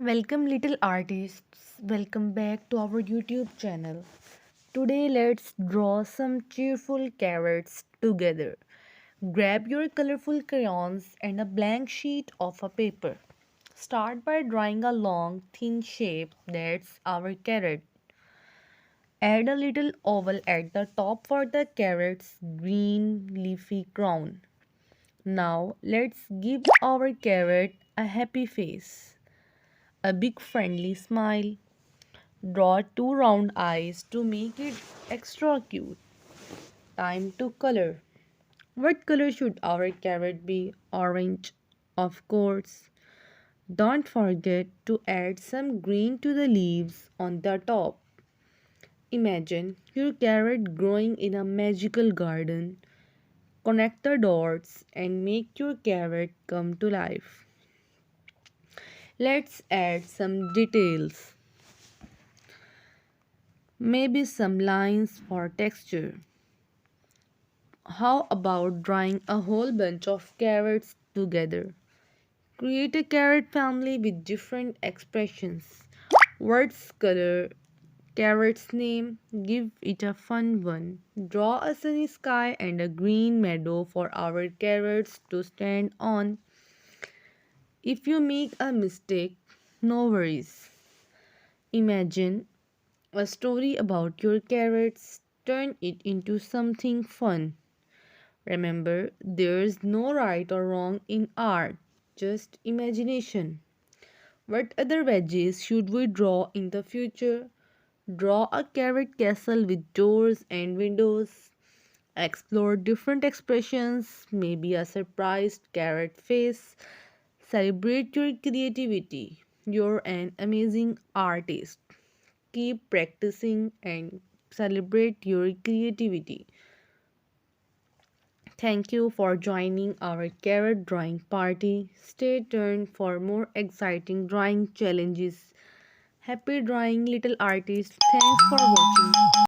Welcome, little artists. Welcome back to our YouTube channel. Today, let's draw some cheerful carrots together. Grab your colorful crayons and a blank sheet of a paper. Start by drawing a long, thin shape that's our carrot. Add a little oval at the top for the carrot's green leafy crown. Now, let's give our carrot a happy face, a big friendly smile. Draw two round eyes to make it extra cute. Time to color. What color should our carrot be? Orange, of course. Don't forget to add some green to the leaves on the top. Imagine your carrot growing in a magical garden. Connect the dots and make your carrot come to life. Let's add some details. Maybe some lines for texture. How about drawing a whole bunch of carrots together? Create a carrot family with different expressions. Words color, carrot's name, give it a fun one. Draw a sunny sky and a green meadow for our carrots to stand on. If you make a mistake, no worries. Imagine a story about your carrots, turn it into something fun. Remember, there's no right or wrong in art, just imagination. What other veggies should we draw in the future? Draw a carrot castle with doors and windows. Explore different expressions, maybe a surprised carrot face. Celebrate your creativity. You're an amazing artist. Keep practicing and celebrate your creativity. Thank you for joining our carrot drawing party. Stay tuned for more exciting drawing challenges. Happy drawing, little artists. Thanks for watching.